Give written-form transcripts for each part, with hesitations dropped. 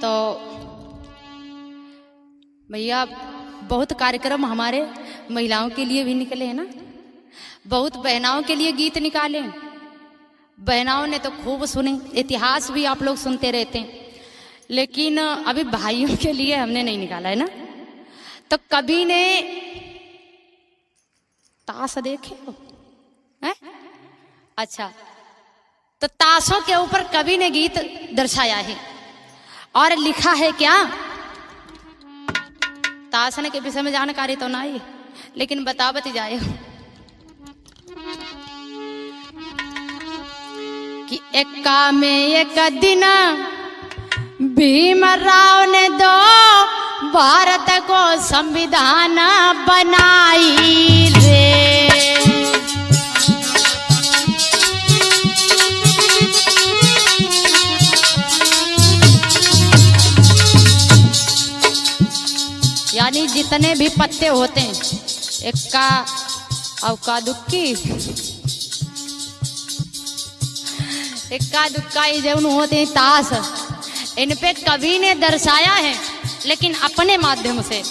तो भैया बहुत कार्यक्रम हमारे महिलाओं के लिए भी निकले हैं ना, बहुत बहनाओं के लिए गीत निकाले। बहनाओं ने तो खूब सुने, इतिहास भी आप लोग सुनते रहते हैं, लेकिन अभी भाइयों के लिए हमने नहीं निकाला है ना। तो कभी ने ताश देखे हो है? अच्छा, तो ताशों के ऊपर कवि ने गीत दर्शाया है और लिखा है क्या। ताश के विषय में जानकारी तो नहीं, लेकिन बतावत जाए कि एक्का में एक दिन भीमराव ने दो भारत को संविधान बनाई रे। यानी जितने भी पत्ते होते हैं, एक्का औका दुक्की, एक्का दुक्का ये जो होते हैं ताश, इन पे कवि ने दर्शाया है, लेकिन अपने माध्यम से।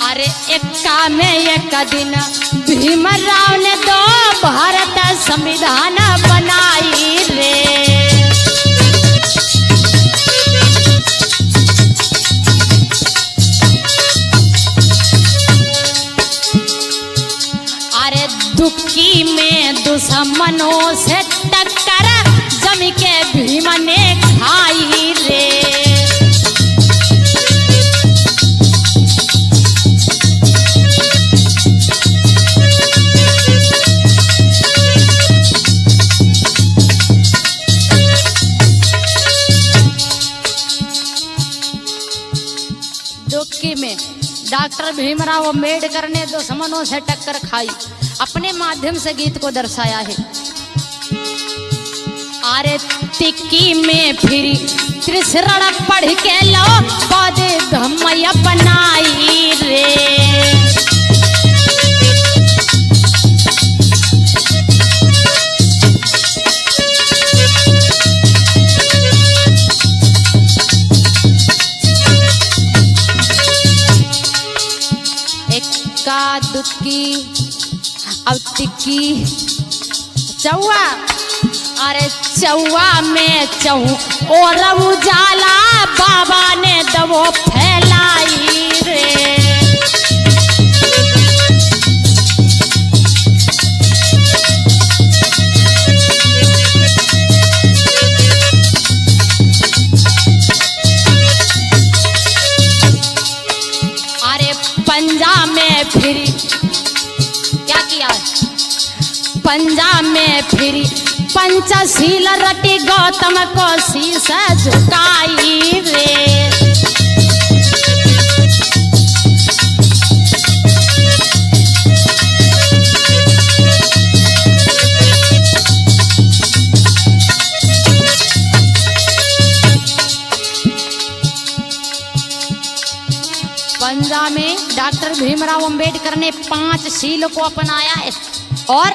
अरे एक्का में एक दिन भीमराव ने दो भारत संविधान बनाई रे। अरे दुक्की में दुश्मनों से टक्कर जम के भीम ने खाई रे। दुक्की में डॉक्टर भीमराव अंबेडकर ने दुश्मनों से टक्कर खाई, अपने माध्यम से गीत को दर्शाया है। अरे तिक्की में फिर त्रिशरण पढ़ के लो पद धमय बनाई रे। एक्का दुक्की और तिक्की चौवा। अरे चौवा में चौ और उजाला बाबा ने दबो फैलाई रे। अरे पंजा में फिर क्या किया, पंजा में फिर पंचशील रटी गौतम को शीश झुकाई रे। पंजा में डॉक्टर भीमराव अंबेडकर ने 5 शील को अपनाया है। और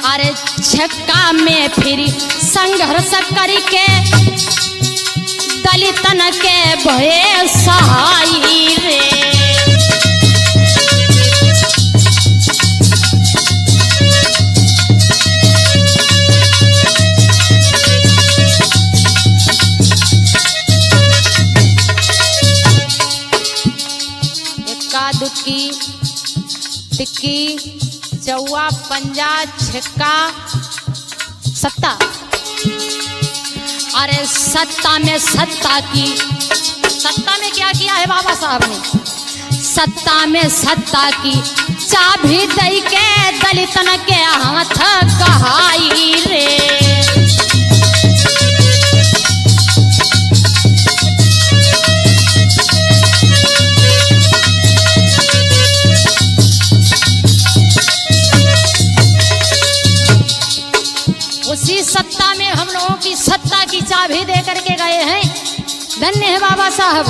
अरे छक्का में फिर संघर्ष करके दलितन के भय सहाई रे। एक्का दुक्की टिक्की चौवा पंजा छक्का सत्ता। अरे सत्ता में सत्ता की, सत्ता में क्या किया है बाबा साहब ने, सत्ता में सत्ता की चाबी दई के दलितन के हाथ कहाई रे। उसी सत्ता में हम लोगों की सत्ता की चाबी दे करके गए हैं, धन्य है बाबा साहब।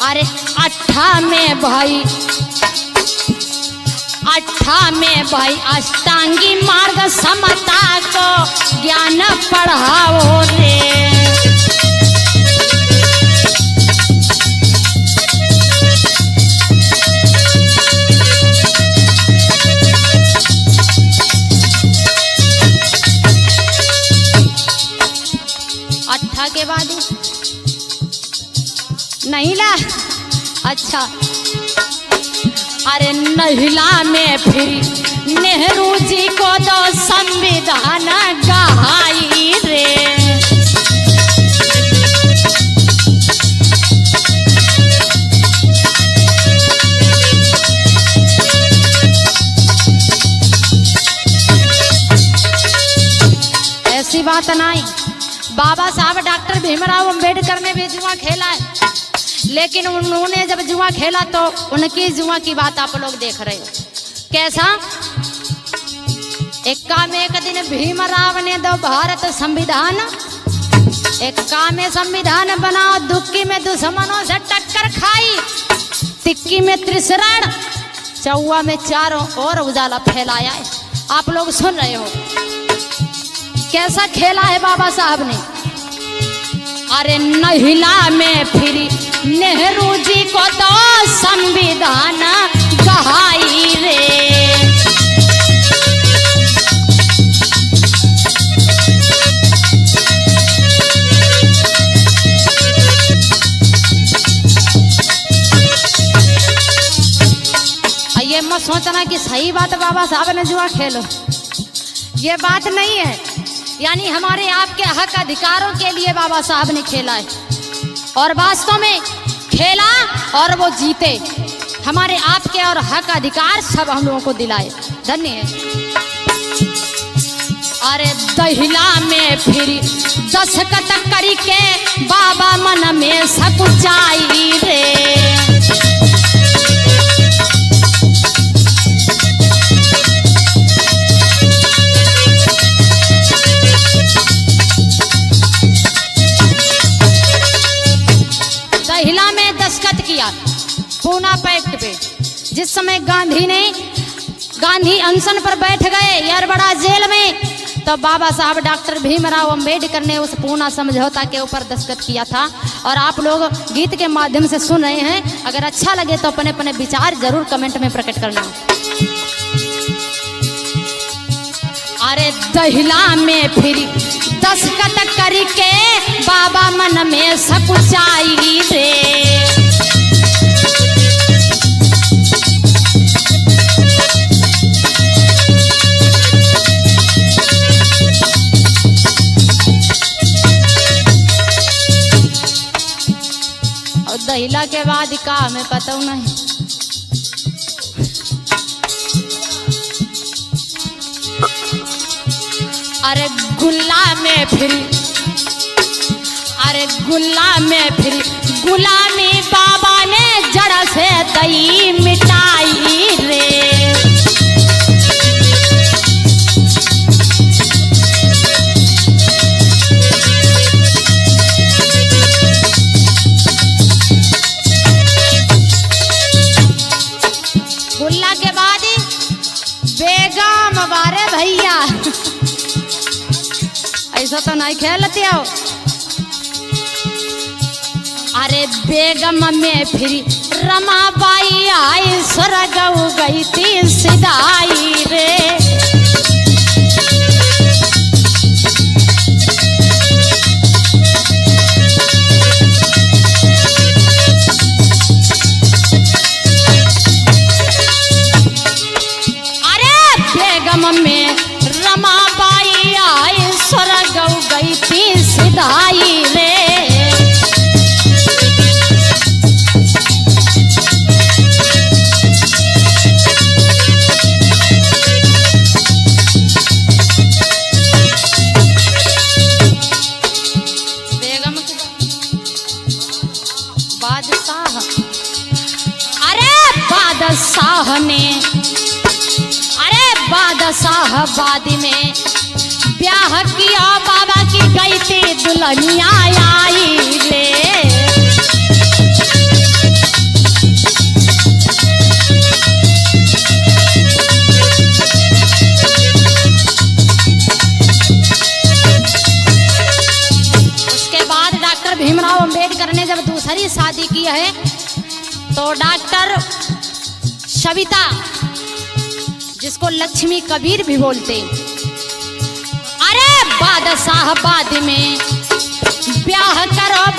अरे 18 में भाई अट्ठा में भाई अष्टांगी मार्ग समता को ज्ञान पढ़ाओ रे। अट्ठा के बाद नहीं ला। अच्छा, अरे महिला में फिर नेहरू जी को तो संविधान गहाई रे। ऐसी बात नहीं, बाबा साहब डॉक्टर भीमराव अंबेडकर ने भी जुआ खेला है, लेकिन उन्होंने जब जुआ खेला तो उनकी जुआ की बात आप लोग देख रहे हो। कैसा? इक्का में एक दिन भीमराव ने दो भारत संविधान, इक्का में संविधान बनाओ, दुक्की में दुश्मनों से टक्कर खाई, तिक्की में त्रिशरण, चौवा में चारों ओर उजाला फैलाया है। आप लोग सुन रहे हो कैसा खेला है बाबा साहब ने। अरे महिला में फिर नेहरू जी को तो संविधान गहाई रे। ये मत सोचना कि सही बात बाबा साहब ने जुआ खेलो, ये बात नहीं है। यानी हमारे आपके हक अधिकारों के लिए बाबा साहब ने खेला है, और वास्तव में खेला और वो जीते, हमारे आपके और हक अधिकार सब हम लोगों को दिलाए। धन्य है। अरे दहिला में फिर दस्तखत करके बाबा मन में सकुचाई रे। दहिला में दस्तखत किया पूना पैक्ट पे, जिस समय गांधी अनशन पर बैठ गए यरबड़ा जेल में, तो बाबा साहब डॉक्टर भीमराव अंबेडकर ने उस पूना समझौता के ऊपर दस्तखत किया था। और आप लोग गीत के माध्यम से सुन रहे हैं, अगर अच्छा लगे तो अपने अपने विचार जरूर कमेंट में प्रकट करना। अरे दहिला में फिर दस्तखत करके बाबा मन में सकुचाई रे। और दहिला के बाद का हमें पता नहीं। अरे गुल्ला में फिर, अरे गुल्ला में फिर गुलामी बाबा ने जड़ से दई मिटाई रे। गुल्ला के बाद बेगम बारे भैया, ऐसा तो नहीं खेलते हो। अरे बेगम में फिर रमाबाई आई, स्वर्ग गई थी सिदाई रे। अरे बेगम में रमाबाई आई, स्वर्ग गई थी सिदाई रे। बादशाह ने, अरे बादशाह बाद में ब्याह किया, बाबा की गई थी दुल्हनिया आई रे। दूसरी शादी की है तो डॉक्टर सविता, जिसको लक्ष्मी कबीर भी बोलते। अरे बादशाह बाद में ब्याह करो।